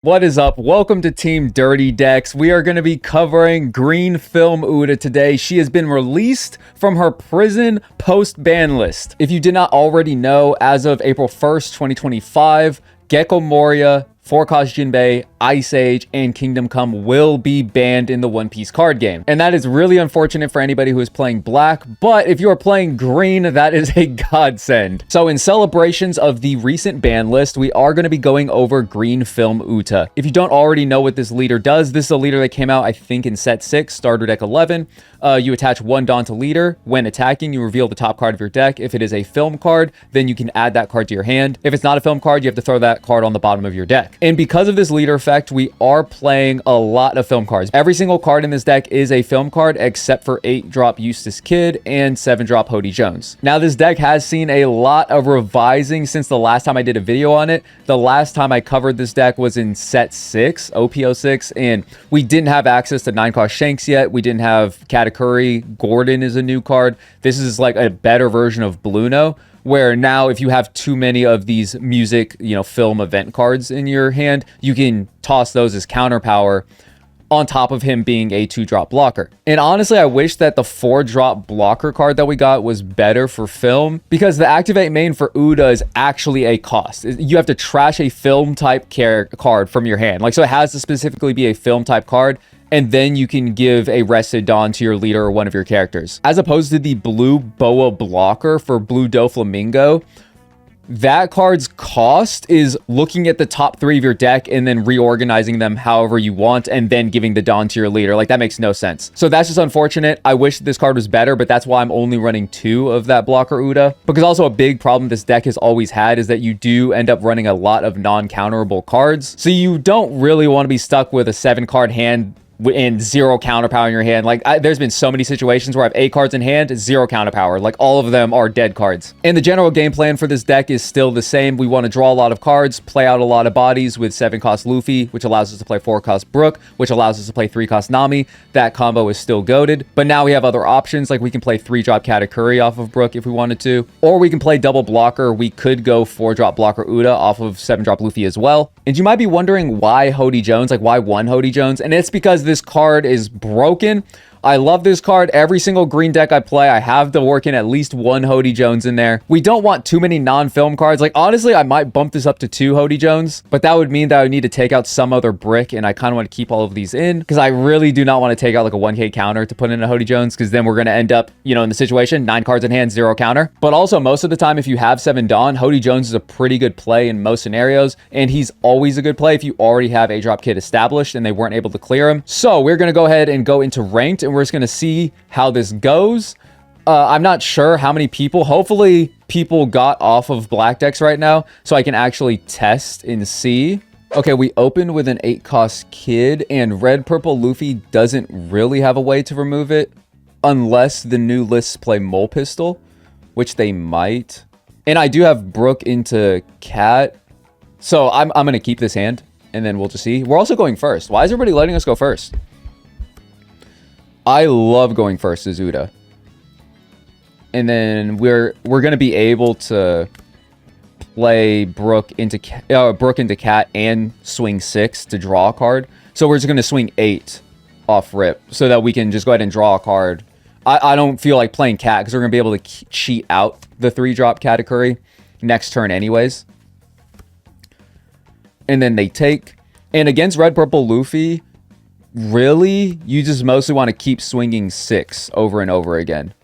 What is up? Welcome to Team Dirty Decks. We are going to be covering Green Film Uda today. She has been released from her prison post-ban list. If you did not already know, as of April 1st, 2025, Gecko Moria, 4-cost Jinbei, Ice Age, and Kingdom Come will be banned in the One Piece card game. And that is really unfortunate for anybody who is playing black, but if you are playing green, that is a godsend. So in celebrations of the recent ban list, we are going to be going over Green Film Uta. If you don't already know what this leader does, this is a leader that came out, I think, in set 6, starter deck 11. You attach one Dawn to leader. When attacking, you reveal the top card of your deck. If it is a film card, then you can add that card to your hand. If it's not a film card, you have to throw that card on the bottom of your deck. And because of this leader effect, we are playing a lot of film cards. Every single card in this deck is a film card except for 8-drop Eustace Kid and 7-drop Hody Jones. Now, this deck has seen a lot of revising since the last time I did a video on it. The last time I covered this deck was in set 6, OP10, and we didn't have access to 9-cost Shanks yet. We didn't have Katakuri. Gordon is a new card. This is like a better version of Bluno, where now if you have too many of these music, film event cards in your hand, you can toss those as counter power on top of him being a 2-drop blocker. And honestly, I wish that the 4-drop blocker card that we got was better for film, because the activate main for Uda is actually a cost. You have to trash a film type card from your hand. So it has to specifically be a film type card, and then you can give a Rested Dawn to your leader or one of your characters. As opposed to the blue Boa blocker for Blue Doflamingo, that card's cost is looking at the top 3 of your deck and then reorganizing them however you want and then giving the Dawn to your leader. That makes no sense. So that's just unfortunate. I wish this card was better, but that's why I'm only running 2 of that blocker Uda. Because also a big problem this deck has always had is that you do end up running a lot of non-counterable cards. So you don't really want to be stuck with a 7-card hand and 0 counter power in your hand. There's been so many situations where I have 8 cards in hand, 0 counter power. All of them are dead cards. And the general game plan for this deck is still the same. We want to draw a lot of cards, play out a lot of bodies with 7-cost Luffy, which allows us to play 4-cost Brook, which allows us to play 3-cost Nami. That combo is still goated. But now we have other options. We can play 3-drop Katakuri off of Brook if we wanted to. Or we can play double blocker. We could go 4-drop blocker Uda off of 7-drop Luffy as well. And you might be wondering why Hody Jones, why one Hody Jones? And it's because this card is broken. I love this card. Every single green deck I play, I have to work in at least 1 Hody Jones in there. We don't want too many non-film cards. Honestly, I might bump this up to 2 Hody Jones, but that would mean that I would need to take out some other brick, and I kind of want to keep all of these in because I really do not want to take out a 1K counter to put in a Hody Jones, because then we're going to end up, in the situation, 9 cards in hand, 0 counter. But also, most of the time, if you have 7 Dawn, Hody Jones is a pretty good play in most scenarios, and he's always a good play if you already have a drop kit established and they weren't able to clear him. So we're going to go ahead and go into ranked, and we're just going to see how this goes. I'm not sure how many people, hopefully people got off of black decks right now so I can actually test and see. Okay, we opened with an 8-cost Kid, and red purple Luffy doesn't really have a way to remove it unless the new lists play Mole Pistol, which they might. And I do have Brook into Cat, so I'm going to keep this hand and then we'll just see. We're also going first. Why is everybody letting us go first? I love going first as Uda. And then we're going to be able to play Brook into Cat and swing 6 to draw a card. So we're just going to swing 8 off rip so that we can just go ahead and draw a card. I don't feel like playing Cat because we're going to be able to cheat out the 3-drop Katakuri next turn anyways. And then they take. And against red purple Luffy, really, you just mostly want to keep swinging 6 over and over again.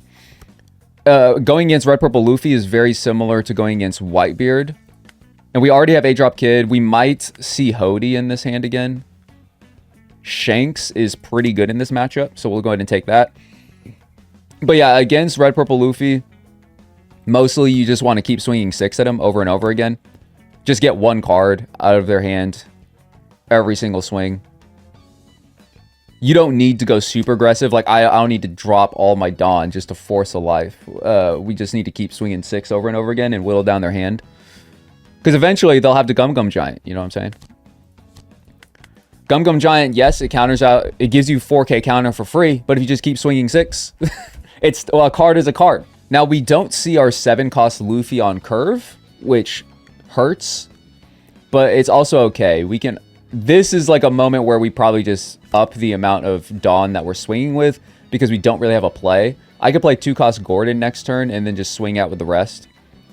Going against red purple Luffy is very similar to going against Whitebeard. And we already have 8-drop Kid. We might see Hody in this hand again. Shanks is pretty good in this matchup, so we'll go ahead and take that. But yeah, against red purple Luffy, mostly you just want to keep swinging 6 at him over and over again. Just get 1 card out of their hand every single swing. You don't need to go super aggressive. I don't need to drop all my Dawn just to force a life. We just need to keep swinging 6 over and over again and whittle down their hand. Because eventually they'll have the Gum Gum Giant. You know what I'm saying? Gum Gum Giant, yes, it counters out. It gives you 4K counter for free. But if you just keep swinging 6, a card is a card. Now, we don't see our 7-cost Luffy on curve, which hurts. But it's also okay. We can this is like a moment where we probably just up the amount of Dawn that we're swinging with because we don't really have a play. I could play 2-cost Gordon next turn and then just swing out with the rest.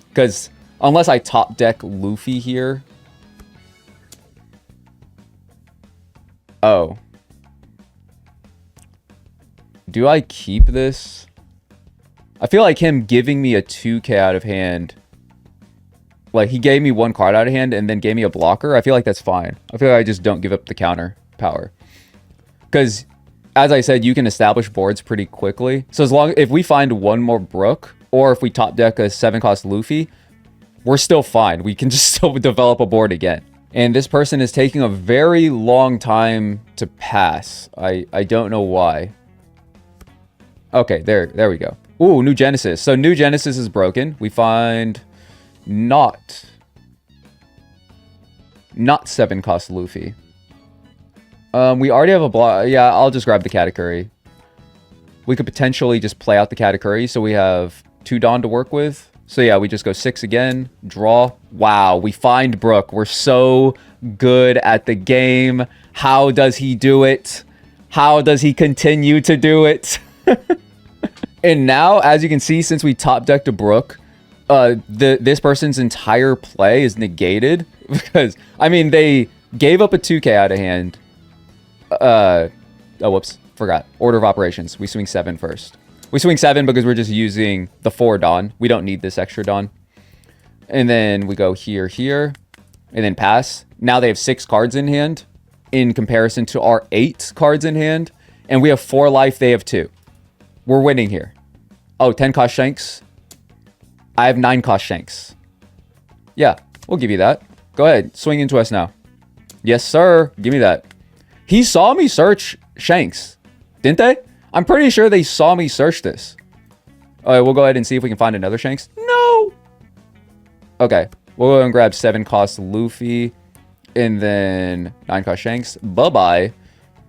Because unless I top deck Luffy here. Oh. Do I keep this? I feel like him giving me a 2k out of hand. Like, he gave me 1 card out of hand and then gave me a blocker. I feel like that's fine. I feel like I just don't give up the counter power. Because, as I said, you can establish boards pretty quickly. So if we find 1 more Brook, or if we top deck a 7-cost Luffy, we're still fine. We can just still develop a board again. And this person is taking a very long time to pass. I don't know why. Okay, there we go. Ooh, New Genesis. So New Genesis is broken. We find not 7-cost Luffy. We already have a block. Yeah, I'll just grab the Katakuri. We could potentially just play out the Katakuri, so we have 2 Dawn to work with. So yeah, we just go 6 again. Draw. Wow, we find Brook. We're so good at the game. How does he do it? How does he continue to do it? And now, as you can see, since we top decked a Brook, this person's entire play is negated. Because, I mean, they gave up a 2k out of hand. Oh, whoops. Forgot. Order of operations. We swing 7 first. We swing 7 because we're just using the 4 Dawn. We don't need this extra Dawn. And then we go here, and then pass. Now they have 6 cards in hand in comparison to our 8 cards in hand. And we have 4 life. They have 2. We're winning here. Oh, 10-cost Shanks. I have 9-cost Shanks. Yeah, we'll give you that. Go ahead. Swing into us now. Yes, sir. Give me that. He saw me search Shanks. Didn't they? I'm pretty sure they saw me search this. All right, we'll go ahead and see if we can find another Shanks. No! Okay. We'll go and grab 7-cost Luffy. And then 9-cost Shanks. Bye-bye.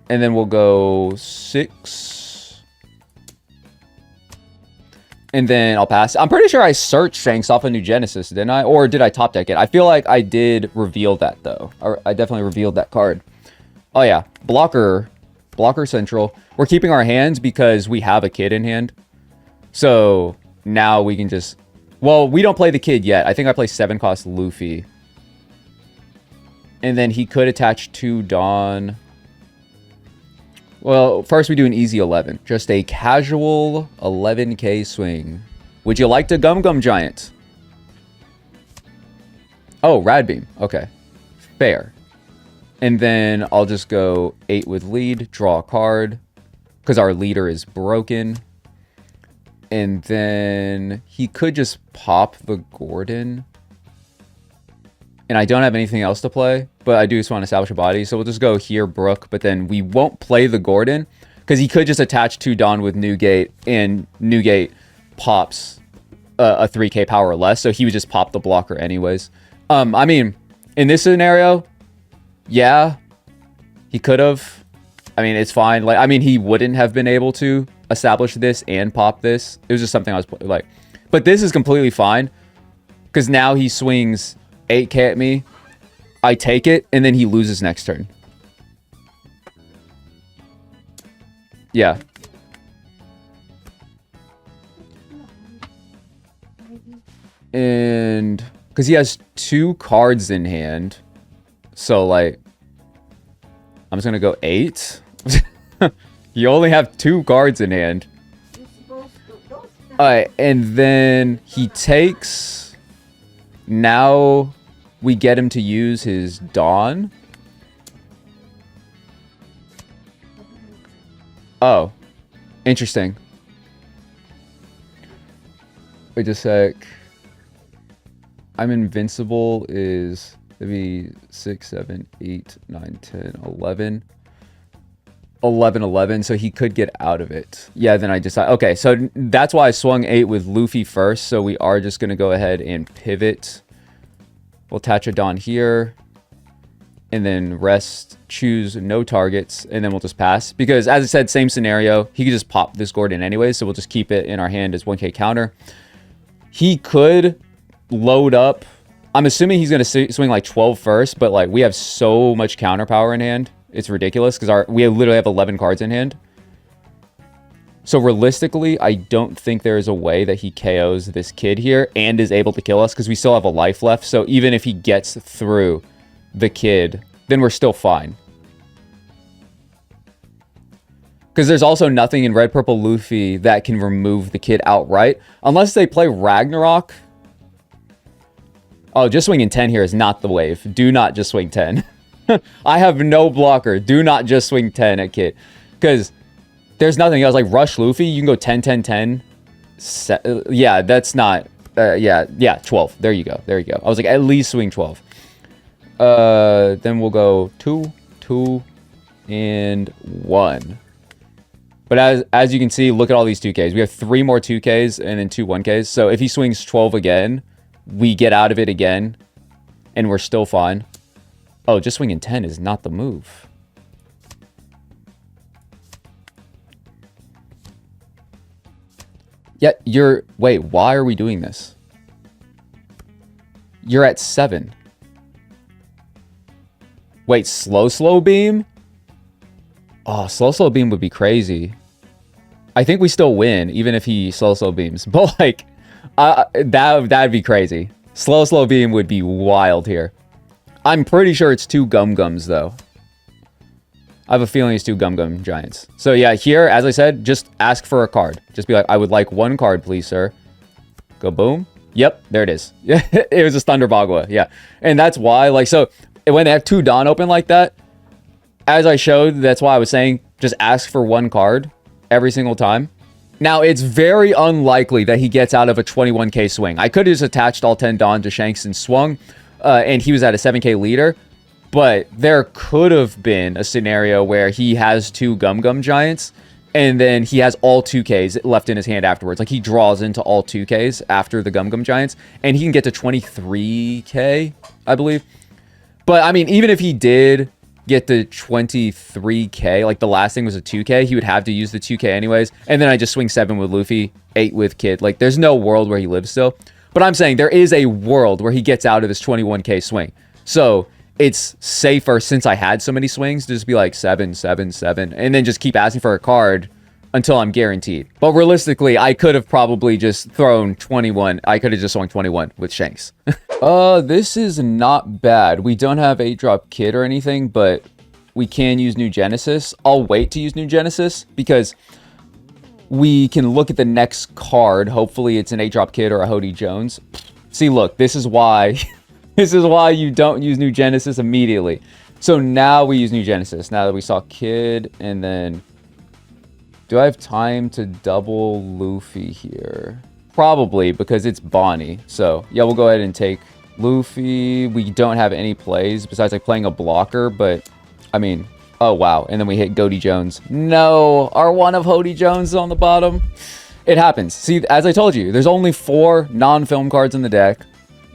And then we'll go 6... And then I'll pass. I'm pretty sure I searched Shanks off of New Genesis, didn't I? Or did I top deck it? I feel like I did reveal that, though. I definitely revealed that card. Oh, yeah. Blocker Central. We're keeping our hands because we have a kid in hand. So now we can just... Well, we don't play the kid yet. I think I play 7-cost Luffy. And then he could attach 2 Dawn... Well, first we do an easy 11. Just a casual 11k swing. Would you like to Gum Giant? Oh, Rad Beam. Okay. Fair. And then I'll just go 8 with lead. Draw a card. Because our leader is broken. And then he could just pop the Gordon. And I don't have anything else to play, but I do just want to establish a body. So we'll just go here, Brook, but then we won't play the Gordon because he could just attach 2 Dawn with Newgate, and Newgate pops a 3k power or less. So he would just pop the blocker anyways. I mean, in this scenario, yeah, he could have. I mean, it's fine. Like, I mean, he wouldn't have been able to establish this and pop this. It was just something I was like, but this is completely fine because now he swings 8k at me, I take it, and then he loses next turn. Yeah. And because he has 2 cards in hand, so like I'm just gonna go 8. You only have 2 cards in hand. Alright, and then he takes. Now we get him to use his Dawn. Oh, interesting. Wait a sec. I'm invincible is maybe 6, 7, 8, 9, 10, 11. 11, so he could get out of it. Yeah, then I decide. Okay, so that's why I swung 8 with Luffy first. So we are just going to go ahead and pivot. We'll attach a Dawn here. And then rest, choose no targets. And then we'll just pass. Because as I said, same scenario. He could just pop this Gordon anyway. So we'll just keep it in our hand as 1k counter. He could load up I'm assuming he's going to swing like 12 first, but like we have so much counter power in hand. It's ridiculous because we literally have 11 cards in hand. So realistically, I don't think there is a way that he KOs this kid here and is able to kill us because we still have a life left. So even if he gets through the kid, then we're still fine. Because there's also nothing in Red Purple Luffy that can remove the kid outright. Unless they play Ragnarok. Oh, just swinging 10 here is not the wave. Do not just swing 10. I have no blocker. Do not just swing 10 at kid. Because there's nothing else. Like Rush Luffy, you can go 10, 10, 10. Yeah, that's not... yeah, 12. There you go. There you go. I was like, at least swing 12. Then we'll go 2, 2, and 1. But as you can see, look at all these 2Ks. We have 3 more 2Ks and then 2 1Ks. So if he swings 12 again, we get out of it again, and we're still fine. Oh, just swinging 10 is not the move. Yeah, wait, why are we doing this? You're at 7. Wait, slow beam? Oh, slow beam would be crazy. I think we still win, even if he slow beams. But like, that'd be crazy. Slow beam would be wild here. I'm pretty sure it's 2 Gum-Gums, though. I have a feeling it's 2 Gum-Gum Giants. So yeah, here, as I said, just ask for a card. Just be like, I would like 1 card, please, sir. Go boom. Yep, there it is. It was a Thunder Bagua, yeah. And that's why, like, so when they have 2 Dawn open like that, as I showed, that's why I was saying, just ask for 1 card every single time. Now, it's very unlikely that he gets out of a 21k swing. I could have just attached all 10 Dawn to Shanks and swung, and he was at a 7k leader. But there could have been a scenario where he has 2 Gum-Gum Giants, and then he has all 2Ks left in his hand afterwards. Like, he draws into all 2Ks after the Gum-Gum Giants, and he can get to 23k, I believe. But, I mean, even if he did get to 23k, like the last thing was a 2k, he would have to use the 2k anyways. And then I just swing 7 with Luffy, 8 with Kid. Like, there's no world where he lives still. But I'm saying there is a world where he gets out of this 21k swing. So it's safer, since I had so many swings, to just be like 7, 7, 7, and then just keep asking for a card until I'm guaranteed. But realistically, I could have probably just thrown 21. I could have just swung 21 with Shanks. This is not bad. We don't have 8-drop Kid or anything, but we can use New Genesis. I'll wait to use New Genesis because we can look at the next card. Hopefully it's an 8-drop Kid or a Hody Jones. See, look, this is why... This is why you don't use New Genesis immediately. So now we use New Genesis. Now that we saw Kid, and then... Do I have time to double Luffy here? Probably, because it's Bonnie. So, yeah, we'll go ahead and take Luffy. We don't have any plays besides like playing a blocker, but, I mean... Oh, wow. And then we hit Hody Jones. No! Our one of Hody Jones is on the bottom. It happens. See, as I told you, there's only 4 non-film cards in the deck.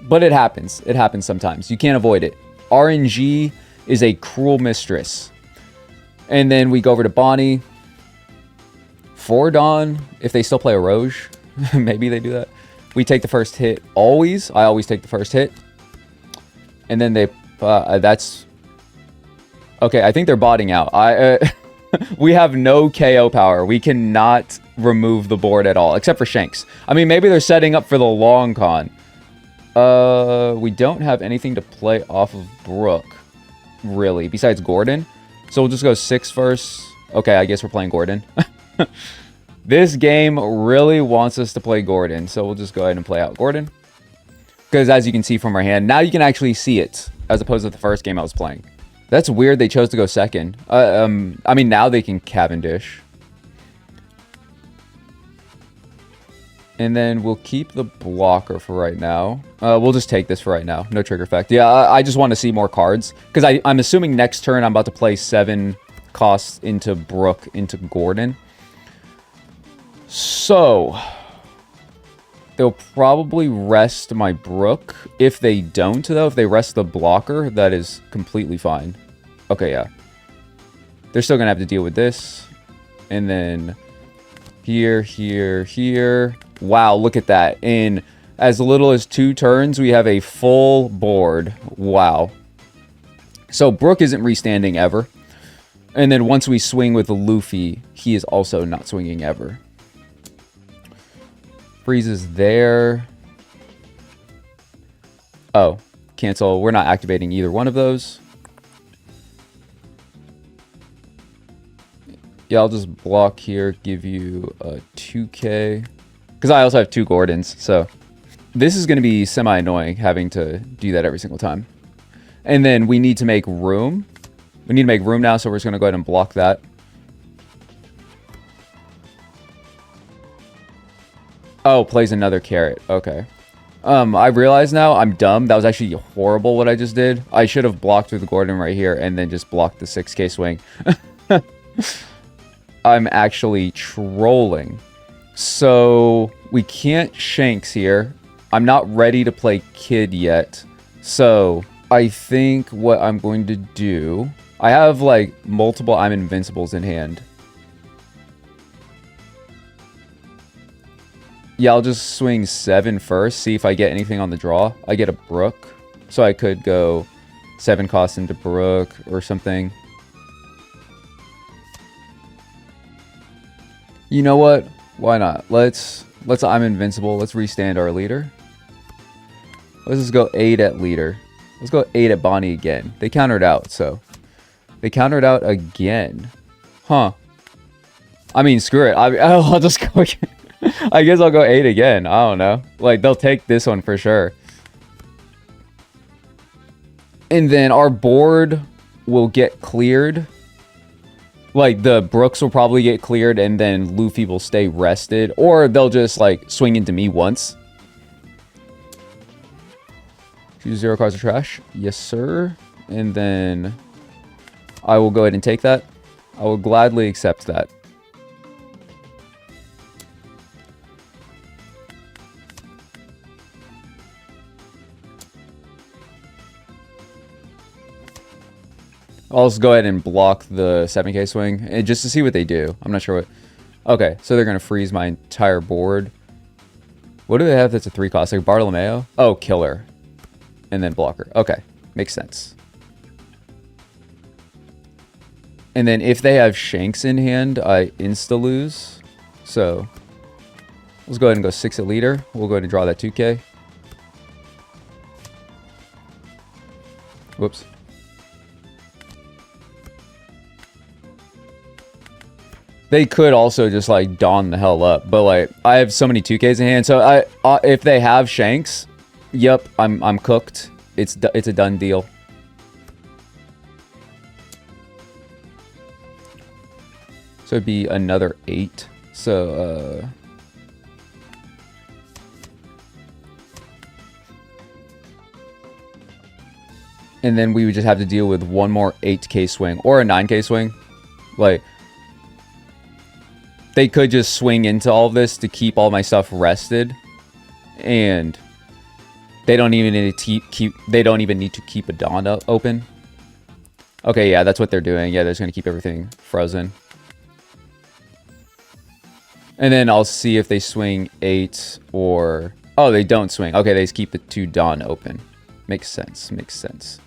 But it happens. It happens sometimes. You can't avoid it. RNG is a cruel mistress. And then we go over to Bonnie. 4 Dawn, if they still play a Roge. Maybe they do that. We take the first hit always. I always take the first hit. And then they... that's... Okay, I think they're botting out. We have no KO power. We cannot remove the board at all. Except for Shanks. I mean, maybe they're setting up for the long con. We don't have anything to play off of Brook, really, besides Gordon. So we'll just go 6 first. Okay, I guess we're playing Gordon. This game really wants us to play Gordon, so we'll just go ahead and play out Gordon. Because as you can see from our hand, now you can actually see it, as opposed to the first game I was playing. That's weird they chose to go second. I mean, now they can Cavendish. And then we'll keep the blocker for right now. We'll just take this for right now. No trigger effect. Yeah, I just want to see more cards. Because I'm assuming next turn I'm about to play 7 costs into Brook, into Gordon. So, they'll probably rest my Brook. If they don't, though, if they rest the blocker, that is completely fine. Okay, yeah. They're still going to have to deal with this. And then here, here, here. Wow, look at that. And As little as 2 turns, we have a full board. Wow. So Brook isn't restanding ever. And then once we swing with Luffy, he is also not swinging ever. Freeze is there. Oh, cancel. We're not activating either one of those. Yeah, I'll just block here, give you a 2K. Because I also have 2 Gordons, so this is going to be semi-annoying having to do that every single time. And then we need to make room. We need to make room now, so we're just going to go ahead and block that. Oh, plays another carrot. Okay. I realize now I'm dumb. That was actually horrible what I just did. I should have blocked with the Gordon right here and then just blocked the 6K swing. I'm actually trolling. So we can't Shanks here. I'm not ready to play Kid yet. So I think what I'm going to do... I have like multiple I'm Invincibles in hand. Yeah, I'll just swing 7 first. See if I get anything on the draw. I get a Brook. So I could go 7 cost into Brook or something. You know what? Why not? Let's I'm Invincible. Let's restand our leader. Let's just go 8 at leader. Let's go 8 at Bonnie again. They countered out, so. They countered out again. Huh. I mean, screw it. I'll just go again. I guess I'll go 8 again. I don't know. Like, they'll take this one for sure. And then our board will get cleared. Like, the Brooks will probably get cleared, and then Luffy will stay rested. Or they'll just, like, swing into me once. Choose 0 cards of trash. Yes, sir. And then I will go ahead and take that. I will gladly accept that. I'll just go ahead and block the 7K swing and just to see what they do. I'm not sure what... Okay, so they're going to freeze my entire board. What do they have that's a 3 cost? Like Bartolomeo? Oh, killer. And then blocker. Okay, makes sense. And then if they have Shanks in hand, I insta-lose. So, let's go ahead and go 6 at leader. We'll go ahead and draw that 2K. Whoops. They could also just like dawn the hell up, but like I have so many 2Ks in hand, so if they have Shanks, yep, I'm cooked. It's a done deal. So it'd be another 8. So and then we would just have to deal with one more 8K swing or a 9K swing, like. They could just swing into all of this to keep all my stuff rested, and they don't even need to keep a Dawn open. Okay, yeah, that's what they're doing. Yeah, they're just gonna keep everything frozen, and then I'll see if they swing 8 or oh, they don't swing. Okay, they just keep the 2 Dawn open. Makes sense. Makes sense.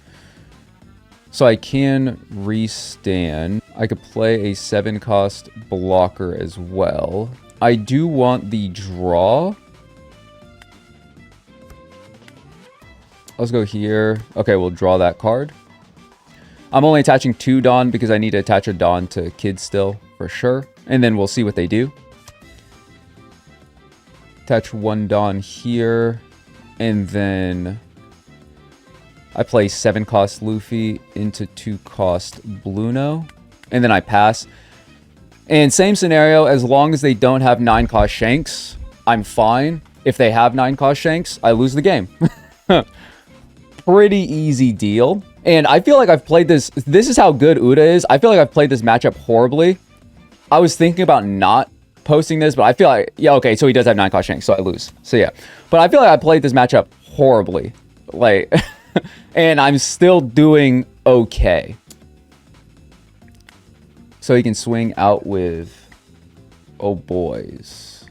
So I can restand. I could play a 7 cost blocker as well. I do want the draw. Let's go here. Okay, we'll draw that card. I'm only attaching 2 Dawn because I need to attach a Dawn to Kid still, for sure. And then we'll see what they do. Attach 1 Dawn here. And then I play 7 cost Luffy into 2 cost Bluno. And then I pass. And same scenario, as long as they don't have 9 cost Shanks, I'm fine. If they have 9 cost Shanks, I lose the game. Pretty easy deal. And I feel like I've played this. This is how good Uda is. I feel like I've played this matchup horribly. I was thinking about not posting this, but I feel like, yeah, okay, so he does have 9 cost Shanks, so I lose. So yeah. But I feel like I played this matchup horribly. Like, and I'm still doing okay. So he can swing out with, oh boys.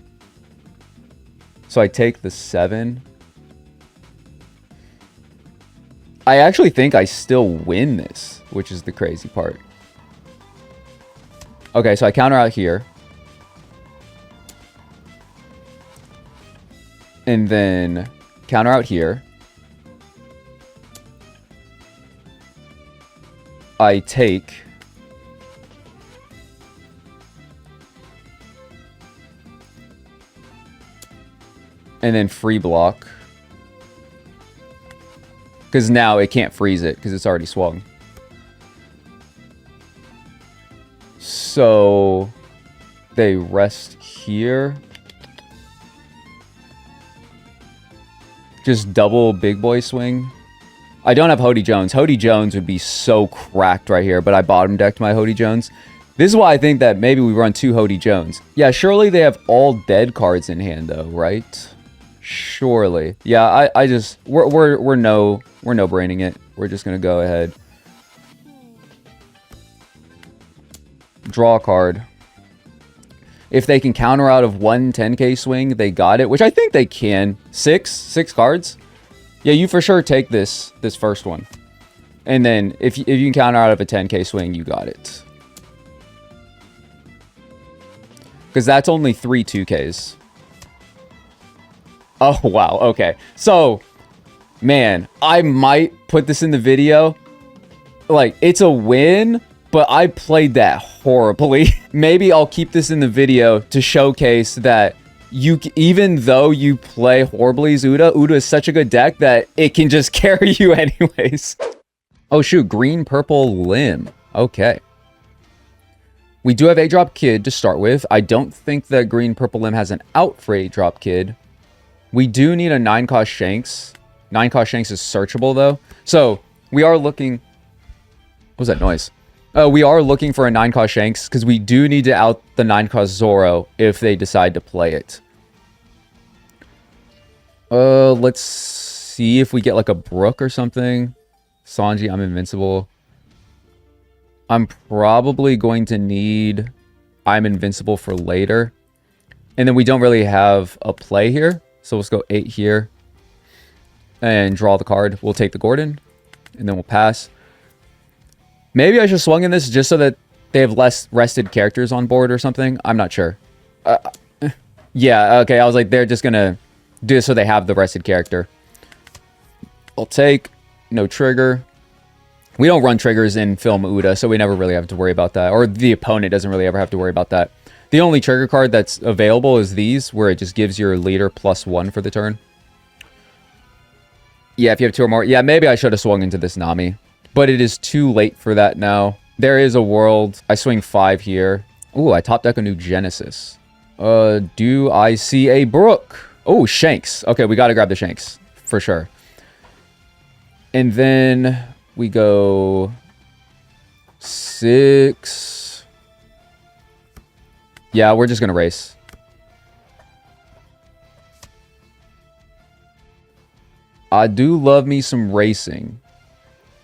So I take the 7. I actually think I still win this, which is the crazy part. Okay, so I counter out here. And then counter out here. I take. And then free block. Because now it can't freeze it because it's already swung. So they rest here. Just double big boy swing. I don't have Hody Jones. Hody Jones would be so cracked right here, but I bottom decked my Hody Jones. This is why I think that maybe we run 2 Hody Jones. Yeah, surely they have all dead cards in hand though, right? Surely. Yeah, I just we're no braining it. We're just gonna go ahead. Draw a card. If they can counter out of 1 10k swing, they got it, which I think they can. 6 cards. Yeah, you for sure take this first one. And then if you can counter out of a 10k swing, you got it. Because that's only 3 2ks. Oh, wow. Okay. So, man, I might put this in the video. Like, it's a win, but I played that horribly. Maybe I'll keep this in the video to showcase that even though you play horribly as Uda is such a good deck that it can just carry you anyways. Oh, shoot. Green, purple, limb. Okay. We do have 8-drop kid to start with. I don't think that green, purple, limb has an out for 8-drop kid. We do need a 9-cost Shanks. 9-cost Shanks is searchable, though. So, we are looking... What was that noise? We are looking for a 9-cost Shanks, because we do need to out the 9-cost Zoro if they decide to play it. Let's see if we get, like, a Brook or something. Sanji, I'm invincible. I'm probably going to need I'm invincible for later. And then we don't really have a play here. So let's go 8 here. And draw the card. We'll take the Gordon. And then we'll pass. Maybe I should swung in this just so that they have less rested characters on board or something. I'm not sure. Yeah, okay. I was like, they're just going to do it so they have the rested character. I'll take. No trigger. We don't run triggers in Film Uda, so we never really have to worry about that. Or the opponent doesn't really ever have to worry about that. The only trigger card that's available is these, where it just gives your leader +1 for the turn. Yeah, if you have 2 or more. Yeah, maybe I should have swung into this Nami. But it is too late for that now. There is a world. I swing 5 here. Ooh, I top deck a new Genesis. Do I see a Brook? Oh, Shanks. Okay, we got to grab the Shanks. For sure. And then we go 6. Yeah, we're just going to race. I do love me some racing.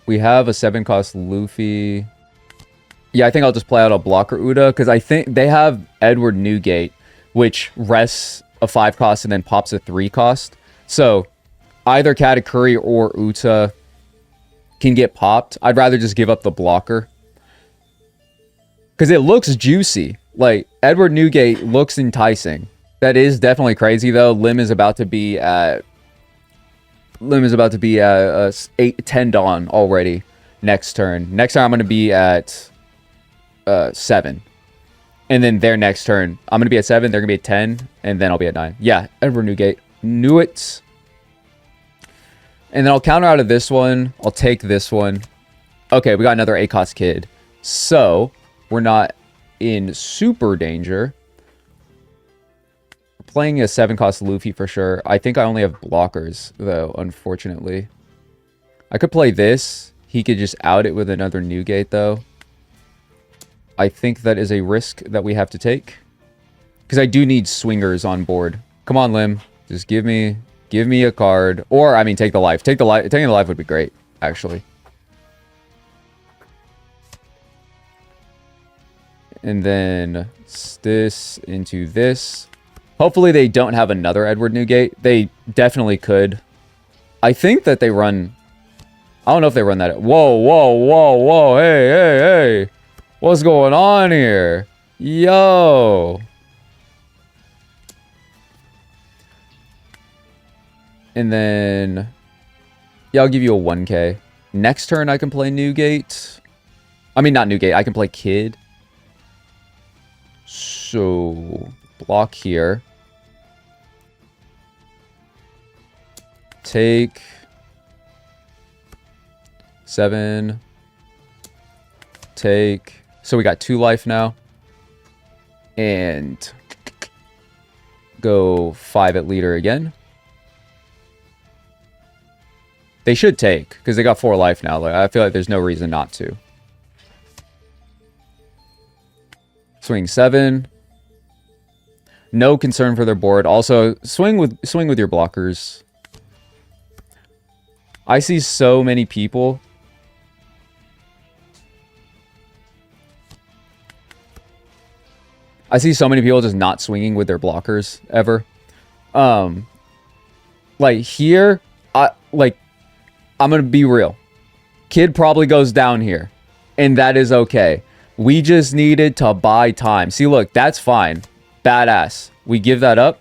We have a 7-cost Luffy. Yeah, I think I'll just play out a blocker Uda, because I think they have Edward Newgate, which rests a 5-cost and then pops a 3-cost. So, either Katakuri or Uta can get popped. I'd rather just give up the blocker. Because it looks juicy. Like, Edward Newgate looks enticing. That is definitely crazy, though. Lim is about to be at 10 Dawn already next turn. Next turn, I'm going to be at 7. And then their next turn, I'm going to be at 7, they're going to be at 10, and then I'll be at 9. Yeah, Edward Newgate. Knew it. And then I'll counter out of this one. I'll take this one. Okay, we got another 8-cost kid. So, we're not in super danger. We're playing a 7-cost Luffy for sure. I think I only have blockers, though, unfortunately. I could play this. He could just out it with another Newgate, though. I think that is a risk that we have to take. Because I do need swingers on board. Come on, Lim. Just give me a card. Or, I mean, take the life. Taking the life would be great, actually. And then this into this. Hopefully they don't have another Edward Newgate. They definitely could. I think that they run... I don't know if they run that. Whoa, whoa, whoa, whoa. Hey, hey, hey. What's going on here? Yo. And then... yeah, I'll give you a 1K. Next turn, I can play Newgate. I mean, not Newgate. I can play Kid. So, block here. Take... 7. Take... so we got 2 life now. And... go 5 at leader again. They should take, because they got 4 life now. Like, I feel like there's no reason not to. Swing 7. No concern for their board. Also, swing with your blockers. I see so many people. I see so many people just not swinging with their blockers ever. Like here, I'm going to be real. Kid probably goes down here. And that is okay. We just needed to buy time. See, look, that's fine. Badass. We give that up.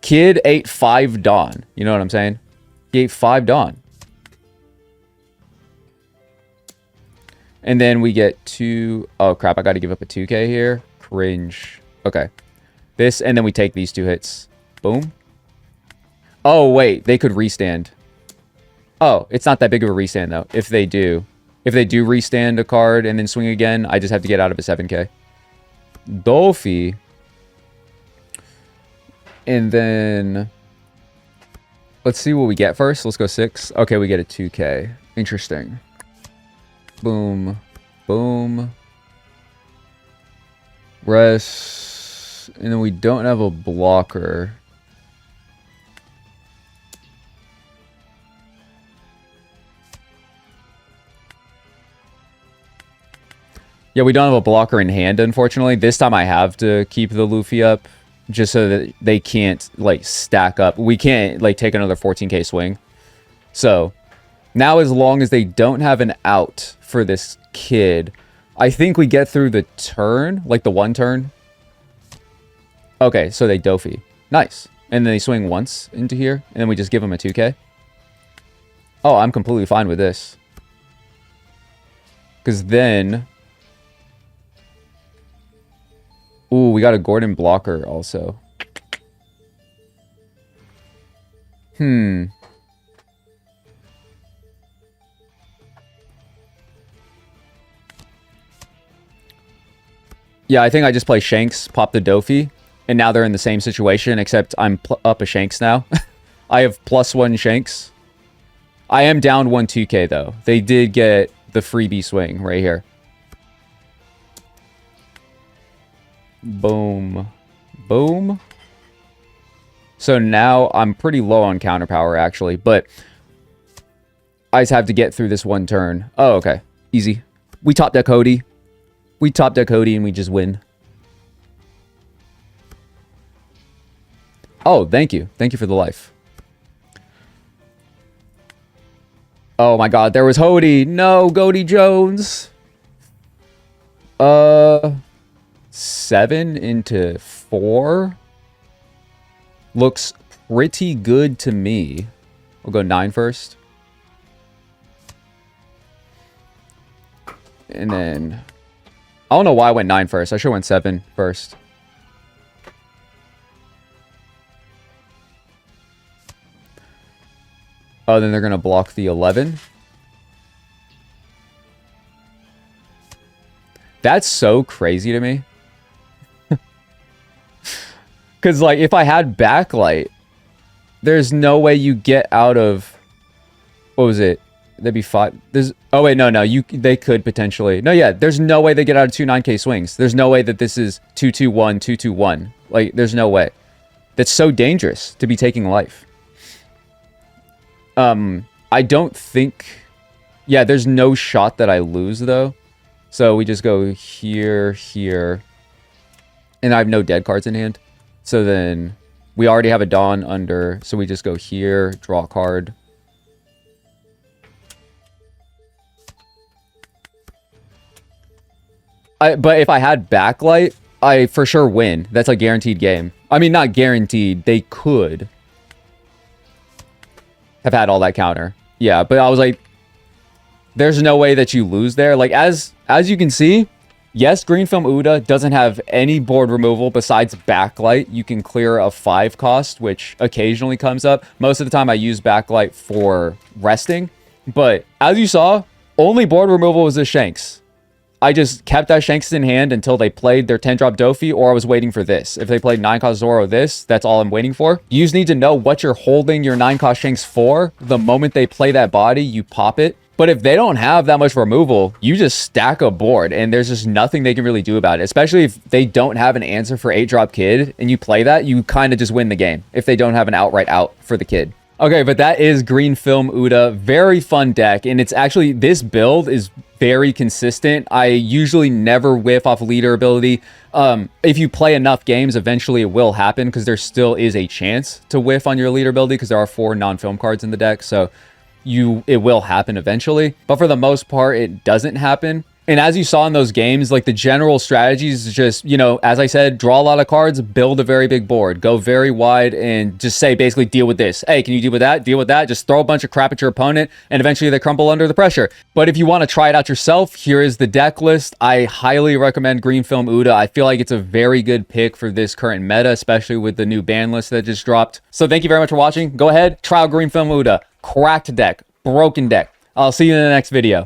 Kid ate 5 Dawn. You know what I'm saying? He ate 5 Dawn. And then we get 2... oh, crap. I got to give up a 2K here. Cringe. Okay. This, and then we take these 2 hits. Boom. Oh, wait. They could restand. Oh, it's not that big of a restand, though. If they do. If they do restand a card and then swing again, I just have to get out of a 7K. Dolphy. And then... let's see what we get first. Let's go 6. Okay, we get a 2K. Interesting. Boom. Boom. Rest. And then we don't have a blocker. Yeah, we don't have a blocker in hand, unfortunately. This time I have to keep the Luffy up just so that they can't, like, stack up. We can't, like, take another 14K swing. So, now as long as they don't have an out for this kid, I think we get through the turn, like the 1 turn. Okay, so they Dofi. Nice. And then they swing once into here, and then we just give them a 2K. Oh, I'm completely fine with this. Because then... ooh, we got a Gordon blocker also. Yeah, I think I just play Shanks, pop the Dofi, and now they're in the same situation, except I'm up a Shanks now. I have +1 Shanks. I am down 1 2K, though. They did get the freebie swing right here. Boom. Boom. So now I'm pretty low on counter power, actually, but I just have to get through this 1 turn. Oh, okay. Easy. We top deck hody. We top deck hody and we just win. Oh, thank you. Thank you for the life. Oh my god, there was hody. No, Goldie Jones. 7 into 4 looks pretty good to me. We'll go 9 first. And then... I don't know why I went 9 first. I should have went 7 first. Oh, then they're going to block the 11. That's so crazy to me. Because, like, if I had backlight, there's no way you get out of... what was it? That'd be 5. There's... oh, wait, no. They could potentially... no, yeah. There's no way they get out of 2 9K swings. There's no way that this is 2-2-1, 2-2-1. Like, there's no way. That's so dangerous to be taking life. I don't think... yeah, there's no shot that I lose, though. So we just go here, here. And I have no dead cards in hand. So then we already have a Dawn under. So we just go here, draw a card. But if I had backlight, I for sure win. That's a guaranteed game. I mean, not guaranteed. They could have had all that counter. Yeah, but I was like, there's no way that you lose there. Like, as you can see, yes, Green Film Uda doesn't have any board removal besides backlight. You can clear a 5 cost, which occasionally comes up. Most of the time I use backlight for resting. But as you saw, only board removal was the Shanks. I just kept that Shanks in hand until they played their 10-drop Dofi, or I was waiting for this. If they played 9-cost Zoro this, that's all I'm waiting for. You just need to know what you're holding your 9-cost Shanks for. The moment they play that body, you pop it. But if they don't have that much removal, you just stack a board, and there's just nothing they can really do about it. Especially if they don't have an answer for 8-drop Kid, and you play that, you kind of just win the game if they don't have an outright out for the Kid. Okay, but that is Green Film Uda. Very fun deck, and it's actually, this build is very consistent. I usually never whiff off leader ability. If you play enough games, eventually it will happen, because there still is a chance to whiff on your leader ability, because there are 4 non-film cards in the deck, so it will happen eventually. But for the most part, it doesn't happen. And as you saw in those games, like the general strategies is just, you know, as I said, draw a lot of cards, build a very big board, go very wide, and just say, basically, deal with this. Hey, can you deal with that? Deal with that. Just throw a bunch of crap at your opponent, and eventually they crumble under the pressure. But if you want to try it out yourself, here is the deck list. I highly recommend Green Film Uda. I feel like it's a very good pick for this current meta, especially with the new ban list that just dropped. So thank you very much for watching. Go ahead, try out Green Film Uda. Cracked deck, broken deck. I'll see you in the next video.